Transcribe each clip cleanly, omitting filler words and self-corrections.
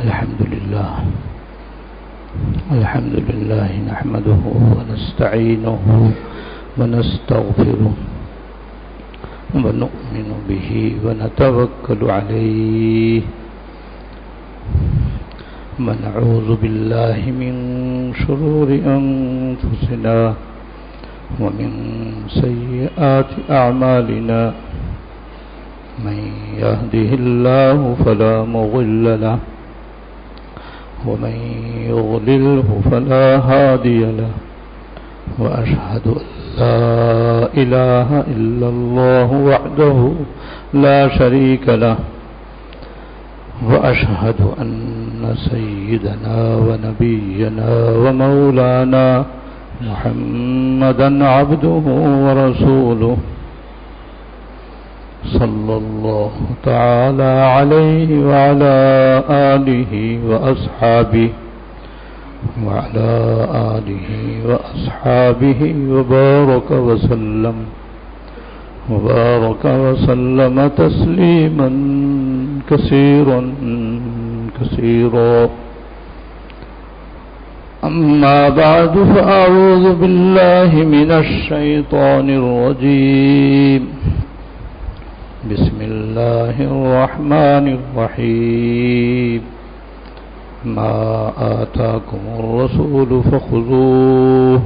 الحمد لله نحمده ونستعينه ونستغفره ونؤمن به ونتوكل عليه ونعوذ بالله من شرور أنفسنا ومن سيئات أعمالنا من يهده الله فلا مضل له ومن يضلله فلا هادي له وأشهد أن لا إله إلا الله وحده لا شريك له وأشهد أن سيدنا ونبينا ومولانا محمدا عبده ورسوله صلى الله تعالى عليه وعلى آله وأصحابه وبارك وسلم تسليما كثيرا أما بعد فأعوذ بالله من الشيطان الرجيم بسم الله الرحمن الرحيم ما آتاكم الرسول فخذوه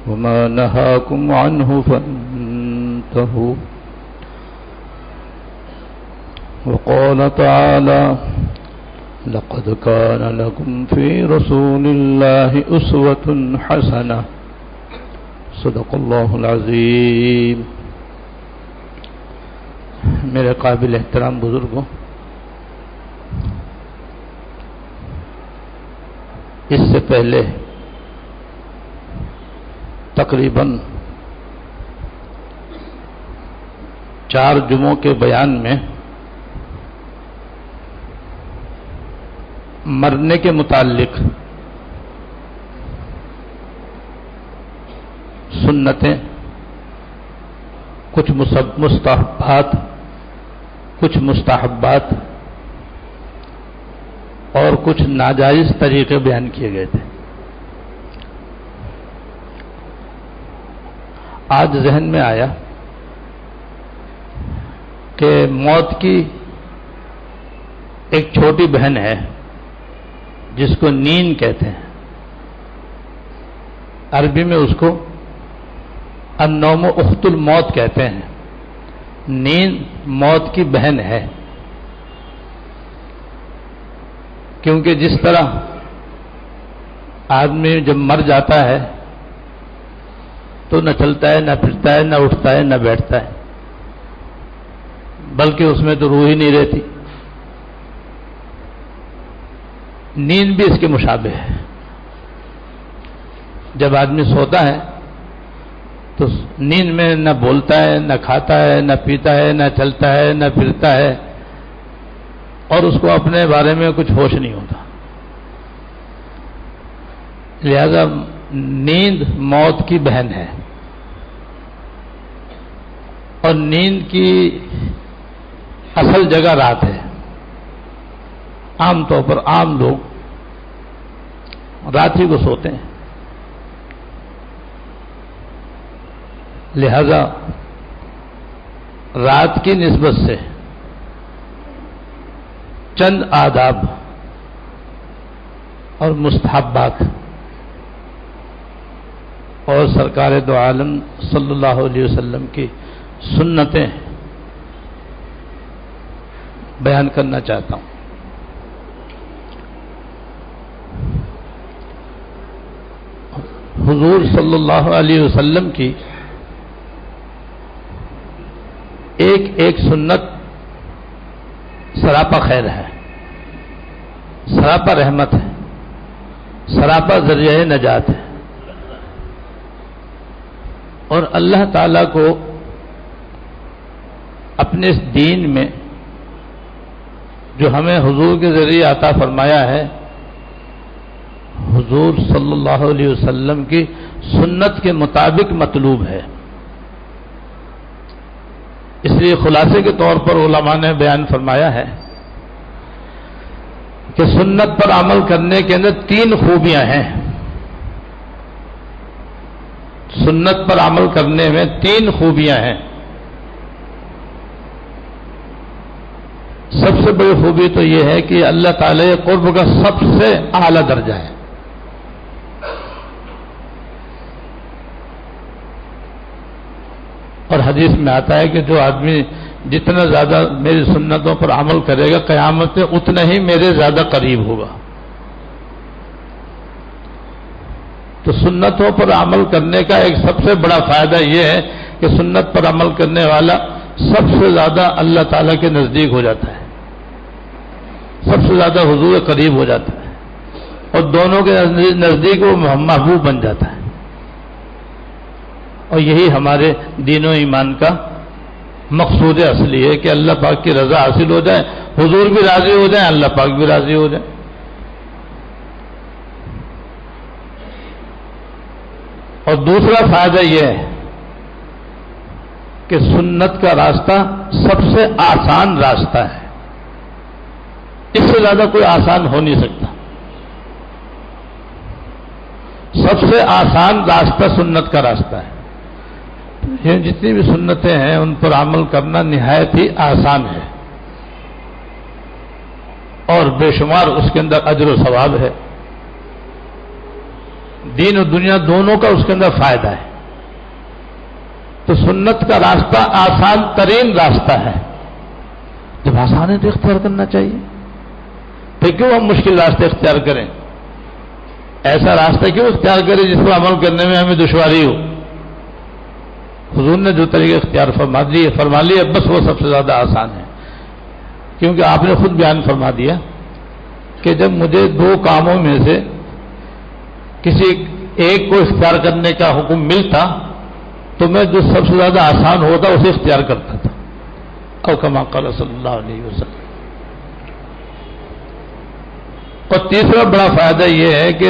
وما نهاكم عنه فانتهوا وقال تعالى لقد كان لكم في رسول الله أسوة حسنة صدق الله العظيم. میرے قابل احترام بزرگوں، اس سے پہلے تقریباً 4 جمعوں کے بیان میں مرنے کے متعلق سنتیں، کچھ مستحبات، کچھ مستحبات اور کچھ ناجائز طریقے بیان کیے گئے تھے. آج ذہن میں آیا کہ موت کی ایک چھوٹی بہن ہے جس کو نیند کہتے ہیں. عربی میں اس کو النوم اخت الموت کہتے ہیں. نیند موت کی بہن ہے، کیونکہ جس طرح آدمی جب مر جاتا ہے تو نہ چلتا ہے، نہ پھرتا ہے، نہ اٹھتا ہے، نہ بیٹھتا ہے، بلکہ اس میں تو روح ہی نہیں رہتی. نیند بھی اس کے مشابہ ہے. جب آدمی سوتا ہے تو نیند میں نہ بولتا ہے، نہ کھاتا ہے، نہ پیتا ہے، نہ چلتا ہے، نہ پھرتا ہے، اور اس کو اپنے بارے میں کچھ ہوش نہیں ہوتا. لہذا نیند موت کی بہن ہے، اور نیند کی اصل جگہ رات ہے. عام طور پر عام لوگ رات ہی کو سوتے ہیں. لہذا رات کی نسبت سے چند آداب اور مستحبات اور سرکار دو عالم صلی اللہ علیہ وسلم کی سنتیں بیان کرنا چاہتا ہوں. حضور صلی اللہ علیہ وسلم کی ایک سنت سراپا خیر ہے، سراپا رحمت ہے، سراپا ذریعہ نجات ہے. اور اللہ تعالیٰ کو اپنے اس دین میں جو ہمیں حضور کے ذریعے عطا فرمایا ہے، حضور صلی اللہ علیہ وسلم کی سنت کے مطابق مطلوب ہے. اس لیے خلاصے کے طور پر علماء نے بیان فرمایا ہے کہ سنت پر عمل کرنے کے اندر 3 خوبیاں ہیں. سنت پر عمل کرنے میں 3 خوبیاں ہیں. سب سے بڑی خوبی تو یہ ہے کہ اللہ تعالی قرب کا سب سے اعلیٰ درجہ ہے. اور حدیث میں آتا ہے کہ جو آدمی جتنا زیادہ میری سنتوں پر عمل کرے گا قیامت میں اتنا ہی میرے زیادہ قریب ہوگا. تو سنتوں پر عمل کرنے کا ایک سب سے بڑا فائدہ یہ ہے کہ سنت پر عمل کرنے والا سب سے زیادہ اللہ تعالیٰ کے نزدیک ہو جاتا ہے، سب سے زیادہ حضور قریب ہو جاتا ہے، اور دونوں کے نزدیک وہ محبوب بن جاتا ہے. اور یہی ہمارے دین و ایمان کا مقصود اصلی ہے کہ اللہ پاک کی رضا حاصل ہو جائے، حضور بھی راضی ہو جائیں، اللہ پاک بھی راضی ہو جائے. اور دوسرا فائدہ یہ ہے کہ سنت کا راستہ سب سے آسان راستہ ہے. اس سے زیادہ کوئی آسان ہو نہیں سکتا. سب سے آسان راستہ سنت کا راستہ ہے. یہ جتنی بھی سنتیں ہیں ان پر عمل کرنا نہایت ہی آسان ہے، اور بے شمار اس کے اندر اجر و ثواب ہے. دین و دنیا دونوں کا اس کے اندر فائدہ ہے. تو سنت کا راستہ آسان ترین راستہ ہے. جب آسان ہے تو اختیار کرنا چاہیے. پھر کیوں ہم مشکل راستے اختیار کریں؟ ایسا راستہ کیوں اختیار کریں جس پر عمل کرنے میں ہمیں دشواری ہو؟ حضور نے جو طریقے اختیار فرما لیے بس وہ سب سے زیادہ آسان ہے. کیونکہ آپ نے خود بیان فرما دیا کہ جب مجھے 2 کاموں میں سے کسی ایک کو اختیار کرنے کا حکم ملتا تو میں جو سب سے زیادہ آسان ہوتا اسے اختیار کرتا تھا. او کما قال صلی اللہ علیہ وسلم. اور تیسرا بڑا فائدہ یہ ہے کہ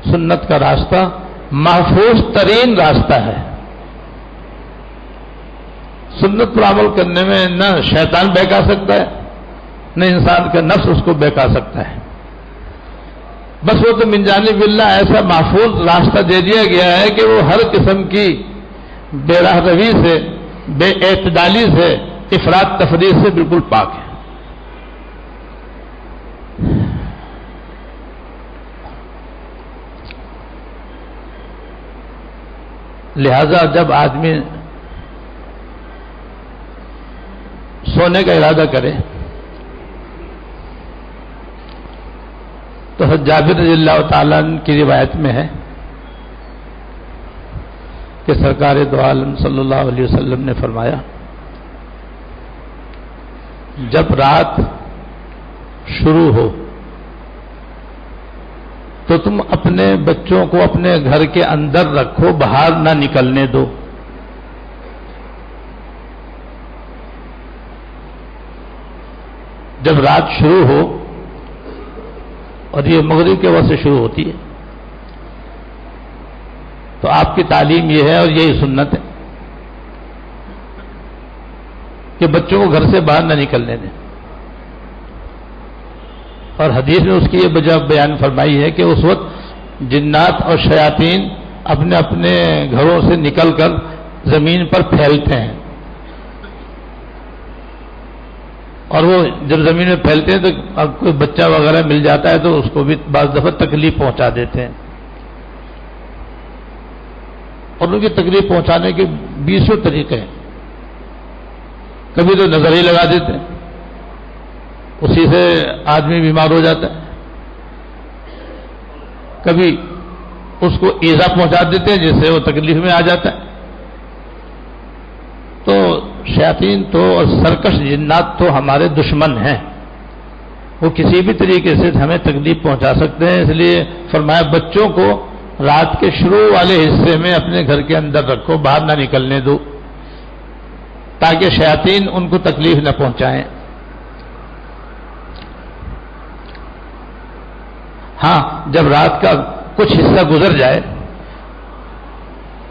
سنت کا راستہ محفوظ ترین راستہ ہے. سنت پر عمل کرنے میں نہ شیطان بہکا سکتا ہے، نہ انسان کا نفس اس کو بہکا سکتا ہے. بس وہ تو من جانب اللہ ایسا محفوظ راستہ دے دیا گیا ہے کہ وہ ہر قسم کی بے راہ روی سے، بے اعتدالی سے، افراط تفریط سے بالکل پاک ہے. لہذا جب آدمی سونے کا ارادہ کرے تو حضرت جابر رضی اللہ تعالیٰ عنہ کی روایت میں ہے کہ سرکار دو عالم صلی اللہ علیہ وسلم نے فرمایا، جب رات شروع ہو تو تم اپنے بچوں کو اپنے گھر کے اندر رکھو، باہر نہ نکلنے دو. جب رات شروع ہو، اور یہ مغرب کے وقت سے شروع ہوتی ہے، تو آپ کی تعلیم یہ ہے اور یہی سنت ہے کہ بچوں کو گھر سے باہر نہ نکلنے دیں. اور حدیث میں اس کی یہ وجہ بیان فرمائی ہے کہ اس وقت جنات اور شیاطین اپنے اپنے گھروں سے نکل کر زمین پر پھیلتے ہیں، اور وہ جب زمین میں پھیلتے ہیں تو اب کوئی بچہ وغیرہ مل جاتا ہے تو اس کو بھی بعض دفعہ تکلیف پہنچا دیتے ہیں. اور ان کی تکلیف پہنچانے کے 20 طریقے ہیں. کبھی تو نظر ہی لگا دیتے ہیں، اسی سے آدمی بیمار ہو جاتا ہے. کبھی اس کو ایذا پہنچا دیتے ہیں جس سے وہ تکلیف میں آ جاتا ہے. تو شیاطین تو اور سرکش جنات تو ہمارے دشمن ہیں، وہ کسی بھی طریقے سے ہمیں تکلیف پہنچا سکتے ہیں. اس لیے فرمایا بچوں کو رات کے شروع والے حصے میں اپنے گھر کے اندر رکھو، باہر نہ نکلنے دو تاکہ شیاطین ان کو تکلیف نہ پہنچائیں. ہاں جب رات کا کچھ حصہ گزر جائے،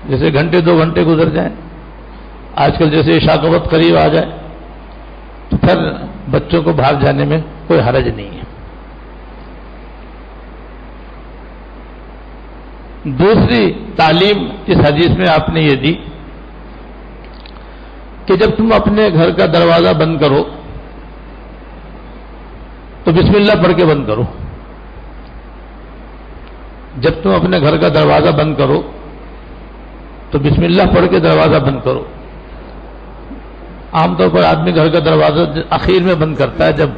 جیسے گھنٹے 2 گھنٹے گزر جائیں، آج کل جیسے عشاء کا وقت قریب آ جائے، تو پھر بچوں کو باہر جانے میں کوئی حرج نہیں ہے۔ دوسری تعلیم اس حدیث میں آپ نے یہ دی کہ جب تم اپنے گھر کا دروازہ بند کرو تو بسم اللہ پڑھ کے بند کرو۔ جب تم اپنے گھر کا دروازہ بند کرو تو بسم اللہ پڑھ کے دروازہ بند کرو۔ عام طور پر آدمی گھر کا دروازہ اخیر میں بند کرتا ہے، جب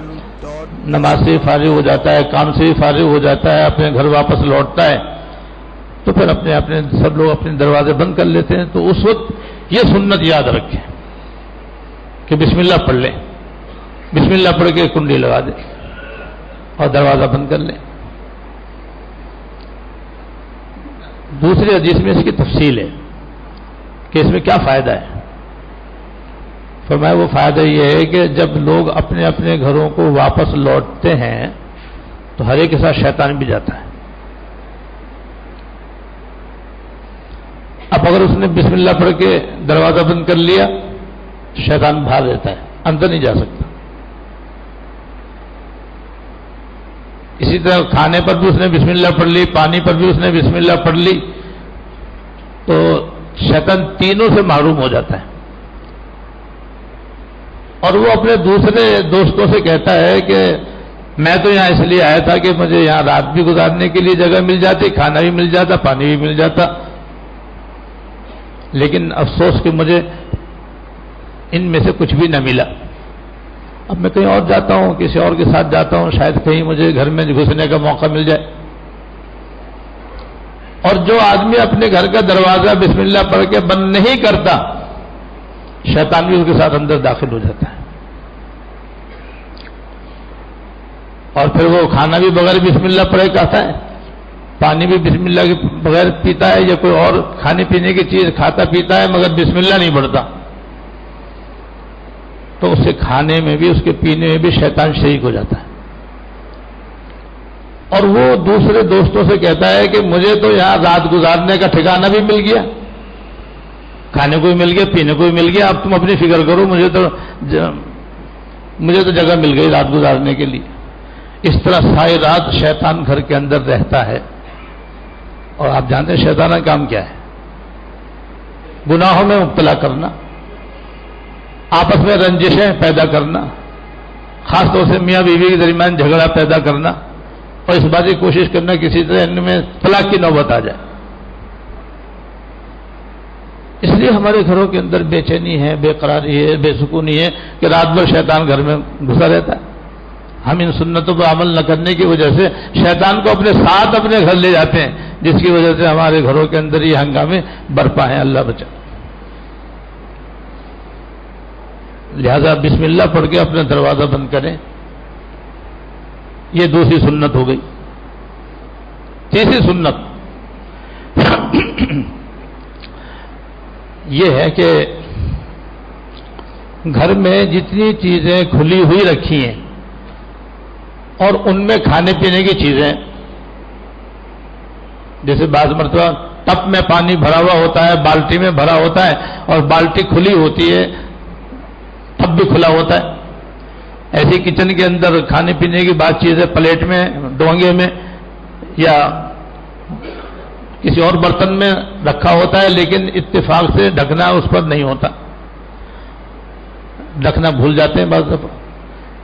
نماز سے فارغ ہو جاتا ہے، کام سے فارغ ہو جاتا ہے، اپنے گھر واپس لوٹتا ہے تو پھر اپنے سب لوگ اپنے دروازے بند کر لیتے ہیں۔ تو اس وقت یہ سنت یاد رکھیں کہ بسم اللہ پڑھ لیں، بسم اللہ پڑھ کے کنڈی لگا دیں اور دروازہ بند کر لیں۔ دوسری حدیث میں اس کی تفصیل ہے کہ اس میں کیا فائدہ ہے۔ فرمایا وہ فائدہ یہ ہے کہ جب لوگ اپنے اپنے گھروں کو واپس لوٹتے ہیں تو ہر ایک کے ساتھ شیطان بھی جاتا ہے۔ اب اگر اس نے بسم اللہ پڑھ کے دروازہ بند کر لیا شیطان بھاگ دیتا ہے، اندر نہیں جا سکتا۔ اسی طرح کھانے پر بھی اس نے بسم اللہ پڑھ لی، پانی پر بھی اس نے بسم اللہ پڑھ لی تو شیطان تینوں سے محروم ہو جاتا ہے۔ اور وہ اپنے دوسرے دوستوں سے کہتا ہے کہ میں تو یہاں اس لیے آیا تھا کہ مجھے یہاں رات بھی گزارنے کے لیے جگہ مل جاتی، کھانا بھی مل جاتا، پانی بھی مل جاتا، لیکن افسوس کہ مجھے ان میں سے کچھ بھی نہ ملا۔ اب میں کہیں اور جاتا ہوں، کسی اور کے ساتھ جاتا ہوں، شاید کہیں مجھے گھر میں گھسنے کا موقع مل جائے۔ اور جو آدمی اپنے گھر کا دروازہ بسم اللہ پڑھ کے بند نہیں کرتا شیطان بھی اس کے ساتھ اندر داخل ہو جاتا ہے، اور پھر وہ کھانا بھی بغیر بسم اللہ پڑھے کھاتا ہے، پانی بھی بسم اللہ کے بغیر پیتا ہے، یا کوئی اور کھانے پینے کی چیز کھاتا پیتا ہے مگر بسم اللہ نہیں پڑھتا، تو اس کے کھانے میں بھی اس کے پینے میں بھی شیطان شریک ہو جاتا ہے۔ اور وہ دوسرے دوستوں سے کہتا ہے کہ مجھے تو یہاں رات گزارنے کا ٹھکانہ بھی مل گیا، کھانے کو بھی مل گیا، پینے کو بھی مل گیا، اب تم اپنی فکر کرو، مجھے تو جگہ مل گئی رات گزارنے کے لیے۔ اس طرح ساری رات شیطان گھر کے اندر رہتا ہے، اور آپ جانتے ہیں شیطان کا کام کیا ہے؟ گناہوں میں مبتلا کرنا، آپس میں رنجشیں پیدا کرنا، خاص طور سے میاں بیوی کے درمیان جھگڑا پیدا کرنا، اور اس بات کی کوشش کرنا کسی طرح ان میں طلاق کی نوبت آ جائے۔ اس لیے ہمارے گھروں کے اندر بے چینی ہے، بے قراری ہے، بے سکونی ہے کہ رات بھر شیطان گھر میں گھسا رہتا ہے۔ ہم ان سنتوں پر عمل نہ کرنے کی وجہ سے شیطان کو اپنے ساتھ اپنے گھر لے جاتے ہیں، جس کی وجہ سے ہمارے گھروں کے اندر یہ ہنگامے برپا ہیں، اللہ بچا۔ لہذا بسم اللہ پڑھ کے اپنا دروازہ بند کریں، یہ دوسری سنت ہو گئی۔ تیسری سنت یہ ہے کہ گھر میں جتنی چیزیں کھلی ہوئی رکھی ہیں اور ان میں کھانے پینے کی چیزیں، جیسے بعض مرتبہ ٹپ میں پانی بھرا ہوا ہوتا ہے، بالٹی میں بھرا ہوتا ہے اور بالٹی کھلی ہوتی ہے، ٹپ بھی کھلا ہوتا ہے، ایسی کچن کے اندر کھانے پینے کی بات چیزیں پلیٹ میں، ڈونگے میں یا کسی اور برتن میں رکھا ہوتا ہے، لیکن اتفاق سے ڈھکنا اس پر نہیں ہوتا، ڈھکنا بھول جاتے ہیں بعض دفعہ،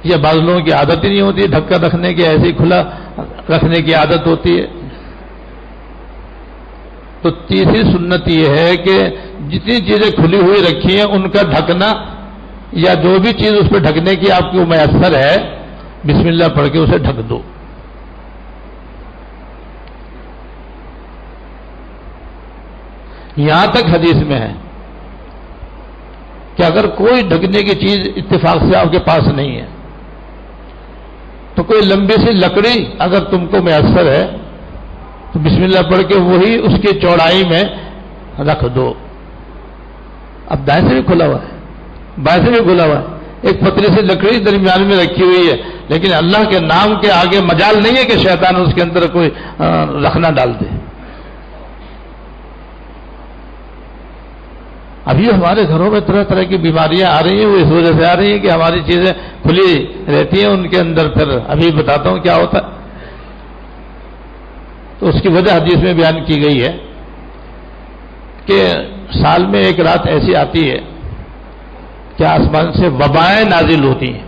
یا بعض لوگوں کی عادت ہی نہیں ہوتی ڈھک کر رکھنے کی، ایسے ہی کھلا رکھنے کی عادت ہوتی ہے۔ تو تیسری سنت یہ ہے کہ جتنی چیزیں کھلی ہوئی رکھی ہیں ان کا ڈھکنا، یا جو بھی چیز اس پہ ڈھکنے کی آپ کو میسر ہے بسم اللہ پڑھ کے اسے ڈھک دو۔ یہاں تک حدیث میں ہے کہ اگر کوئی ڈھکنے کی چیز اتفاق سے آپ کے پاس نہیں ہے تو کوئی لمبی سی لکڑی اگر تم کو میسر ہے تو بسم اللہ پڑھ کے وہی اس کی چوڑائی میں رکھ دو۔ اب دائیں سے بھی کھلا ہوا ہے، بائیں سے بھی کھلا ہوا ہے، ایک پتلی سی لکڑی درمیان میں رکھی ہوئی ہے، لیکن اللہ کے نام کے آگے مجال نہیں ہے کہ شیطان اس کے اندر کوئی رکھنا ڈال دے۔ ابھی ہمارے گھروں میں طرح طرح کی بیماریاں آ رہی ہیں، وہ اس وجہ سے آ رہی ہیں کہ ہماری چیزیں کھلی رہتی ہیں، ان کے اندر پھر ابھی بتاتا ہوں کیا ہوتا ہے۔ تو اس کی وجہ حدیث میں بیان کی گئی ہے کہ سال میں ایک رات ایسی آتی ہے کہ آسمان سے وبائیں نازل ہوتی ہیں،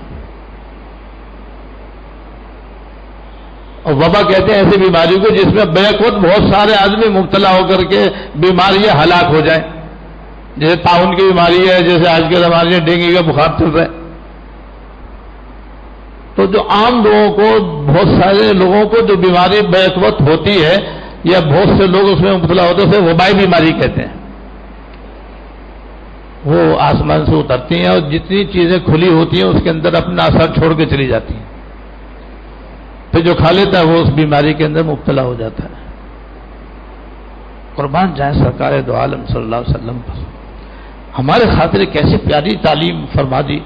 اور وبا کہتے ہیں ایسی بیماری کو جس میں بیک وقت بہت سارے آدمی مبتلا ہو کر کے بیماریاں ہلاک ہو جائیں، جیسے طاعون کی بیماری ہے، جیسے آج کے زمانے میں ڈینگی کا بخار چل رہا ہے۔ تو جو عام لوگوں کو، بہت سارے لوگوں کو جو بیماری بیک وقت ہوتی ہے یا بہت سے لوگ اس میں مبتلا ہوتے ہیں، اسے وبائی بیماری کہتے ہیں۔ وہ آسمان سے اترتی ہیں اور جتنی چیزیں کھلی ہوتی ہیں اس کے اندر اپنا اثر چھوڑ کے چلی جاتی ہیں، پھر جو کھا لیتا ہے وہ اس بیماری کے اندر مبتلا ہو جاتا ہے۔ قربان جائیں سرکار دو عالم صلی اللہ علیہ وسلم پر، ہمارے خاطر کیسی پیاری تعلیم فرما دی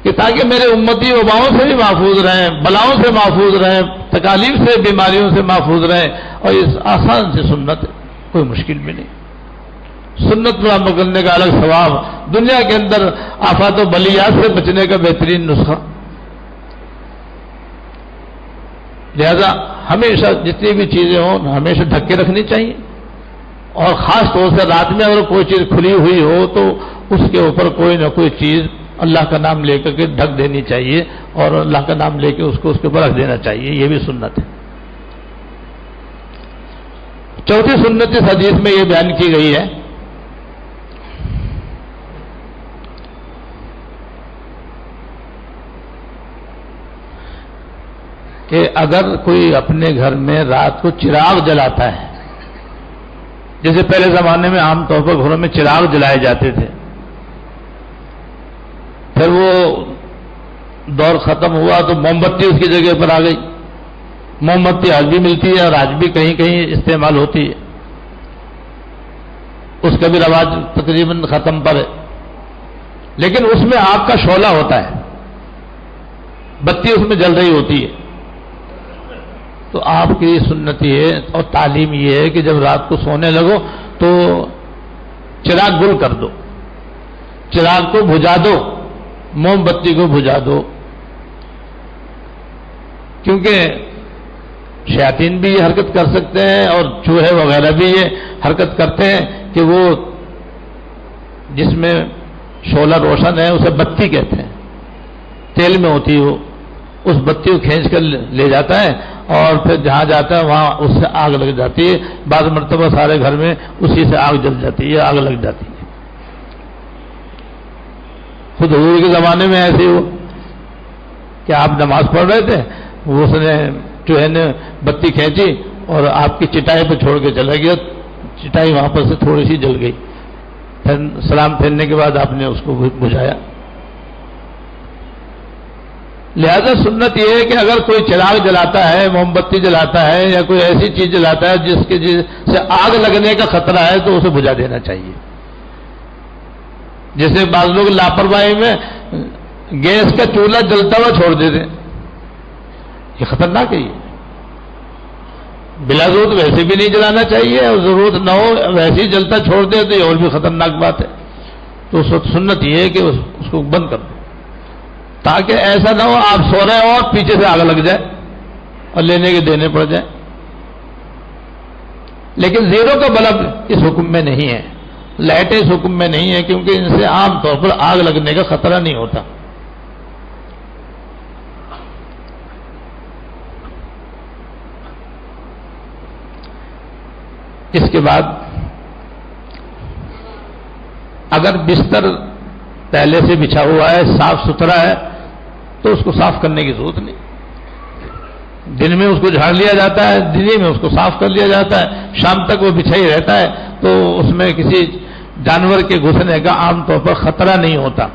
کہ تاکہ میرے امتی وباؤں سے بھی محفوظ رہیں، بلاؤں سے محفوظ رہیں، تکالیف سے، بیماریوں سے محفوظ رہیں، اور اس آسان سے سنت ہے، کوئی مشکل بھی نہیں۔ سنت پر عمل کرنے کا الگ ثواب، دنیا کے اندر آفات و بلیات سے بچنے کا بہترین نسخہ۔ لہذا ہمیشہ جتنی بھی چیزیں ہوں ہمیشہ ڈھک کے رکھنی چاہیے، اور خاص طور سے رات میں اگر کوئی چیز کھلی ہوئی ہو تو اس کے اوپر کوئی نہ کوئی چیز اللہ کا نام لے کر کے ڈھک دینی چاہیے، اور اللہ کا نام لے کے اس کے اوپر رکھ دینا چاہیے، یہ بھی سنت ہے۔ چوتھی سنت اس حدیث میں یہ بیان کی گئی ہے کہ اگر کوئی اپنے گھر میں رات کو چراغ جلاتا ہے، جیسے پہلے زمانے میں عام طور پر گھروں میں چراغ جلائے جاتے تھے، پھر وہ دور ختم ہوا تو موم بتی اس کی جگہ پر آ گئی۔ موم بتی آج بھی ملتی ہے اور آج بھی کہیں کہیں استعمال ہوتی ہے، اس کا بھی رواج تقریباً ختم پر ہے، لیکن اس میں آگ کا شعلہ ہوتا ہے، بتی اس میں جل رہی ہوتی ہے۔ تو آپ کی سنت یہ ہے اور تعلیم یہ ہے کہ جب رات کو سونے لگو تو چراغ گل کر دو، چراغ کو بجھا دو، موم بتی کو بجھا دو، کیونکہ شیاطین بھی یہ حرکت کر سکتے ہیں اور چوہے وغیرہ بھی یہ حرکت کرتے ہیں کہ وہ جس میں شعلہ روشن ہے اسے بتی کہتے ہیں، تیل میں ہوتی ہے وہ، اس بتی کو کھینچ کر لے جاتا ہے اور پھر جہاں جاتا ہے وہاں اس سے آگ لگ جاتی ہے۔ بعض مرتبہ سارے گھر میں اسی سے آگ جل جاتی ہے، آگ لگ جاتی ہے۔ خود حضور کے زمانے میں ایسے ہو کہ آپ نماز پڑھ رہے تھے، وہ اس نے چوہے نے بتی کھینچی اور آپ کی چٹائی پہ چھوڑ کے چلا گیا، چٹائی وہاں پر سے تھوڑی سی جل گئی، پھر سلام پھیرنے کے بعد آپ نے اس کو بجھایا۔ لہذا سنت یہ ہے کہ اگر کوئی چراغ جلاتا ہے، موم بتی جلاتا ہے یا کوئی ایسی چیز جلاتا ہے جس سے آگ لگنے کا خطرہ ہے تو اسے بجھا دینا چاہیے۔ جیسے بعض لوگ لاپرواہی میں گیس کا چولہا جلتا ہوا چھوڑ دیتے ہیں، یہ خطرناک ہے۔ یہ بلا ضرورت ویسے بھی نہیں جلانا چاہیے، اور ضرورت نہ ہو ویسے ہی جلتا چھوڑ دے تو یہ اور بھی خطرناک بات ہے۔ تو سنت یہ ہے کہ اس کو بند کر دو، تاکہ ایسا نہ ہو آپ سو رہے ہو اور پیچھے سے آگ لگ جائے اور لینے کے دینے پڑ جائے۔ لیکن زیرو کا بلب اس حکم میں نہیں ہے، لائٹیں اس حکم میں نہیں ہے، کیونکہ ان سے عام طور پر آگ لگنے کا خطرہ نہیں ہوتا۔ اس کے بعد اگر بستر پہلے سے بچھا ہوا ہے، صاف ستھرا ہے، تو اس کو صاف کرنے کی ضرورت نہیں۔ دن میں اس کو جھاڑ لیا جاتا ہے، دن میں اس کو صاف کر لیا جاتا ہے، شام تک وہ بچھا ہی رہتا ہے، تو اس میں کسی جانور کے گھسنے کا عام طور پر خطرہ نہیں ہوتا۔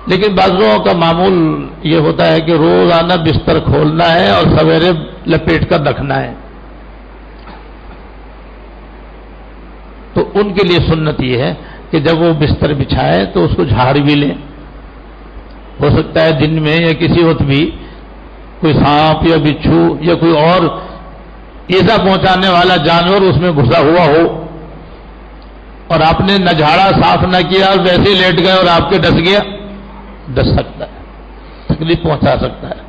لیکن بعض لوگوں کا معمول یہ ہوتا ہے کہ روزانہ بستر کھولنا ہے اور سویرے لپیٹ کر رکھنا ہے، تو ان کے لیے سنت یہ ہے کہ جب وہ بستر بچھائے تو اس کو جھاڑ بھی لیں۔ ہو سکتا ہے دن میں یا کسی وقت بھی کوئی سانپ یا بچھو یا کوئی اور ایزا پہنچانے والا جانور اس میں گھسا ہوا ہو، اور آپ نے نہ جھاڑا صاف نہ کیا اور ویسے ہی لیٹ گئے اور آپ کے ڈس گیا، ڈس سکتا ہے، تکلیف پہنچا سکتا ہے.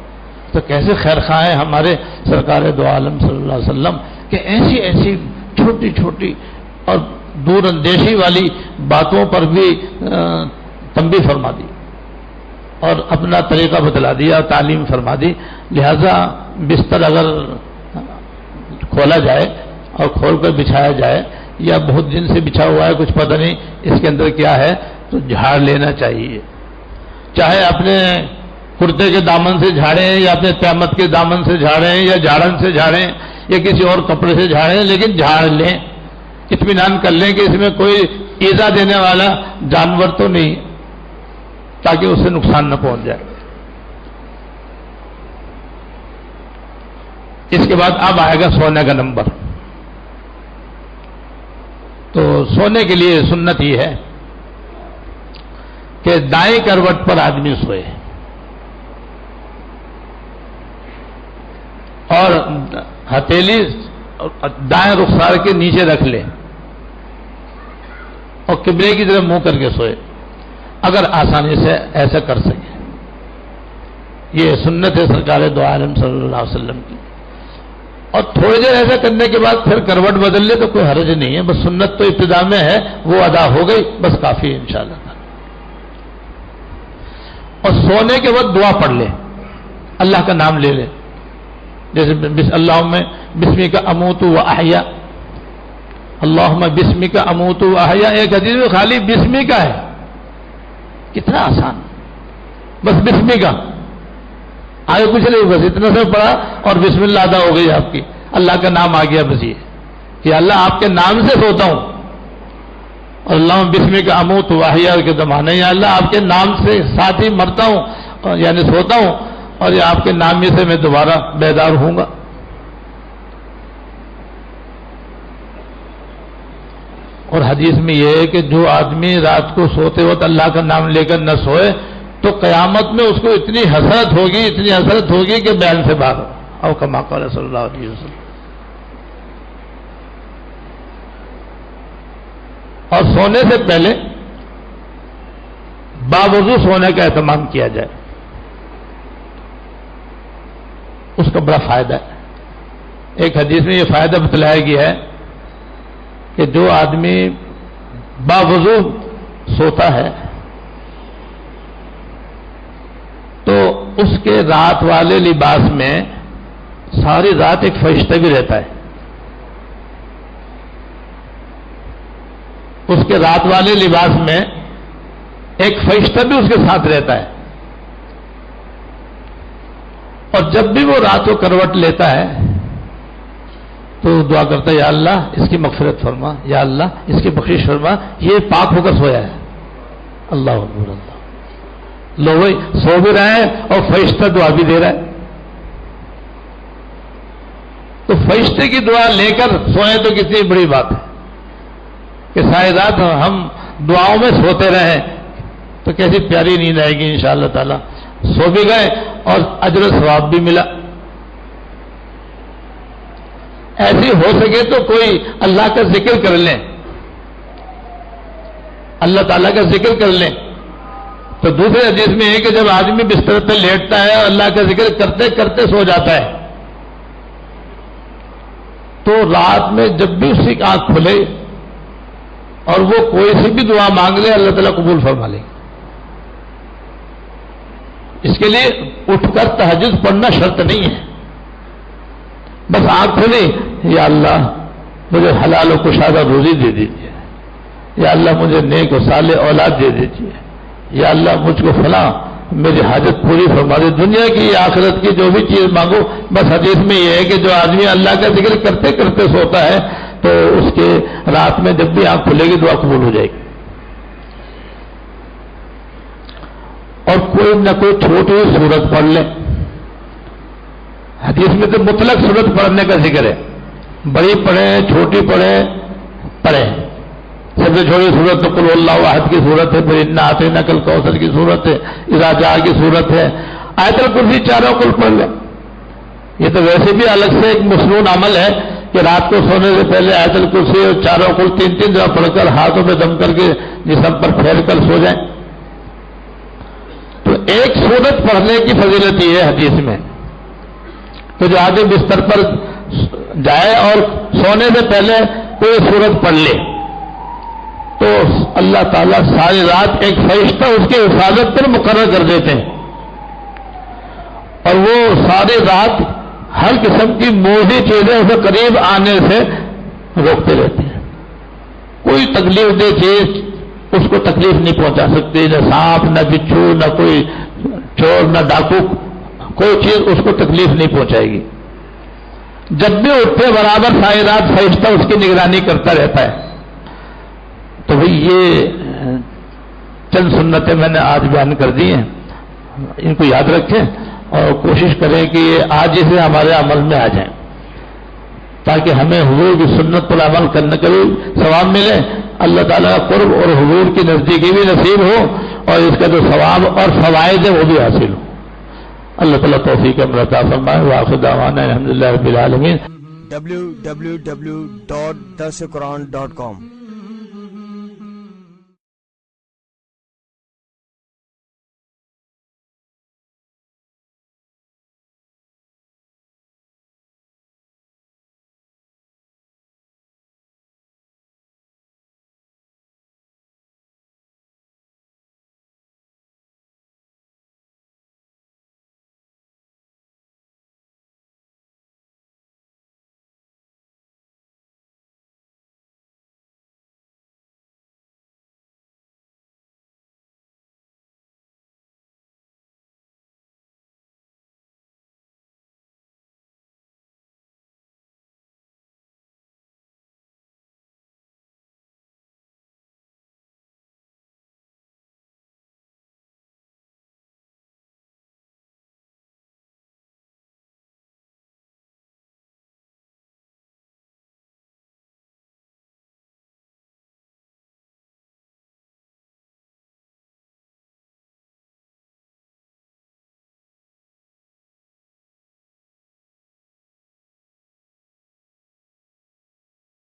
تو کیسے خیر خواہ ہیں ہمارے سرکار دو عالم صلی اللہ علیہ وسلم کہ ایسی ایسی چھوٹی چھوٹی اور دور اندیشی والی باتوں پر بھی تنبیہ فرما دی اور اپنا طریقہ بتلا دیا، تعلیم فرما دی. لہذا بستر اگر کھولا جائے اور کھول کر بچھایا جائے یا بہت دن سے بچھا ہوا ہے کچھ پتہ نہیں اس کے اندر کیا ہے، تو جھاڑ لینا چاہیے. چاہے اپنے کرتے کے دامن سے جھاڑیں یا اپنے تہمت کے دامن سے جھاڑیں یا جھاڑن سے جھاڑیں یا کسی اور کپڑے سے جھاڑیں، لیکن جھاڑ لیں، اطمینان کر لیں کہ اس میں کوئی ایذا دینے والا جانور تو نہیں، تاکہ اس سے نقصان نہ پہنچ جائے. اس کے بعد اب آئے گا سونے کا نمبر. تو سونے کے لیے سنت یہ ہے کہ دائیں کروٹ پر آدمی سوئے اور ہتھیلی دائیں رخسار کے نیچے رکھ لے اور قبلے کی طرف منہ کر کے سوئے، اگر آسانی سے ایسا کر سکے. یہ سنت ہے سرکار دو عالم صلی اللہ علیہ وسلم کی. اور تھوڑی دیر ایسا کرنے کے بعد پھر کروٹ بدل لے تو کوئی حرج نہیں ہے، بس سنت تو ابتدا میں ہے وہ ادا ہو گئی، بس کافی ہے انشاءاللہ. اور سونے کے وقت دعا پڑھ لے، اللہ کا نام لے لے، جیسے اللہم بسمک اموت و احیا، اللہم بسمک اموت و احیا. ایک حدیث میں خالی بسمی کا ہے، کتنا آسان، بس بسمی کا، آگے کچھ نہیں، بس اتنا سے پڑھا اور بسم اللہ ادا ہو گئی آپ کی، اللہ کا نام آ گیا. بس یہ کہ اللہ آپ کے نام سے سوتا ہوں، اور اللہ بسمک اموت و احیا کے زمانے یا اللہ آپ کے نام سے ساتھ ہی مرتا ہوں یعنی سوتا ہوں، اور یہ آپ کے نام ہی سے میں دوبارہ بیدار ہوں گا. اور حدیث میں یہ ہے کہ جو آدمی رات کو سوتے وقت اللہ کا نام لے کر نہ سوئے تو قیامت میں اس کو اتنی حسرت ہوگی کہ بیان سے باہر ہو. او کما قال صلی اللہ علیہ وسلم. اور سونے سے پہلے باوضو سونے کا اہتمام کیا جائے، اس کا بڑا فائدہ ہے. ایک حدیث میں یہ فائدہ بتلایا گیا ہے کہ جو آدمی باوضو سوتا ہے تو اس کے رات والے لباس میں ساری رات ایک فرشتہ بھی رہتا ہے. اس کے رات والے لباس میں ایک فرشتہ بھی اس کے ساتھ رہتا ہے، اور جب بھی وہ رات کو کروٹ لیتا ہے تو دعا کرتا ہے یا اللہ اس کی مغفرت فرما، یا اللہ اس کی بخشش فرما، یہ پاک ہو کر سویا ہے. اللہ اکبر. اللہ لو بھائی سو بھی رہے ہیں اور فرشتہ دعا بھی دے رہا ہے. تو فرشتے کی دعا لے کر سوئیں تو کتنی بڑی بات ہے کہ ساری رات ہم دعاؤں میں سوتے رہیں تو کیسی پیاری نیند آئے گی انشاءاللہ تعالی. سو بھی گئے اور اجر و ثواب بھی ملا. ایسی ہو سکے تو کوئی اللہ کا ذکر کر لیں، اللہ تعالیٰ کا ذکر کر لیں. تو دوسرے حدیث میں ہے کہ جب آدمی بستر پہ لیٹتا ہے اور اللہ کا ذکر کرتے کرتے سو جاتا ہے تو رات میں جب بھی اس کی آنکھ کھلے اور وہ کوئی سی بھی دعا مانگ لے اللہ تعالیٰ قبول فرما لے. اس کے لیے اٹھ کر تہجد پڑھنا شرط نہیں ہے، بس آنکھ کھلی یا اللہ مجھے حلال و کشادہ روزی دے دیجیے، یا اللہ مجھے نیک و صالح اولاد دے دیجیے، یا اللہ مجھ کو فلاں میری حاجت پوری فرما دے، دنیا کی آخرت کی جو بھی چیز مانگو. بس حدیث میں یہ ہے کہ جو آدمی اللہ کا ذکر کرتے کرتے سوتا ہے تو اس کے رات میں جب بھی آنکھ کھلے گی دعا قبول ہو جائے گی. اور کوئی نہ کوئی چھوٹی سورت پڑھ لے. حدیث میں تو مطلق سورت پڑھنے کا ذکر ہے، بڑی پڑھیں چھوٹی پڑھیں سب سے چھوٹی صورت تو قل اللہ احد کی صورت ہے، پھر انا اعطیناک الکوثر کی صورت ہے، اذا جاء کی صورت ہے، آیت الکرسی چاروں کل پڑھ لیں. یہ تو ویسے بھی الگ سے ایک مسنون عمل ہے کہ رات کو سونے سے پہلے آیت الکرسی اور چاروں کل 3 دفعہ پڑھ کر ہاتھوں میں دم کر کے جسم پر پھیر کر سو جائیں. تو ایک سورت پڑھنے کی فضیلت یہ ہے حدیث میں کہ جو آدمی بستر پر جائے اور سونے سے پہلے کوئی سورت پڑھ لے تو اللہ تعالیٰ ساری رات ایک فرشتہ اس کی حفاظت پر مقرر کر دیتے ہیں، اور وہ ساری رات ہر قسم کی موذی چیزیں اسے قریب آنے سے روکتے رہتے ہیں. کوئی تکلیف دہ چیز اس کو تکلیف نہیں پہنچا سکتی، نہ سانپ، نہ بچھو، نہ کوئی چور، نہ ڈاکو، کوئی چیز اس کو تکلیف نہیں پہنچائے گی. جب بھی اٹھتے برابر ساری رات فرشتہ اس کی نگرانی کرتا رہتا ہے. تو بھئی یہ چند سنتیں میں نے آج بیان کر دی ہیں، ان کو یاد رکھیں اور کوشش کریں کہ یہ آج سے ہمارے عمل میں آ جائیں تاکہ ہمیں حضور کی سنت پر عمل کرنے کا بھی ثواب ملے، اللہ تعالیٰ کا قرب اور حضور کی نزدیکی بھی نصیب ہو، اور اس کا جو ثواب اور فوائد ہے وہ بھی حاصل ہو. اللہ تعالیٰ توفیق عطا فرمائے. وآخر دعوانا الحمدللہ رب العالمین. www.darsequran.com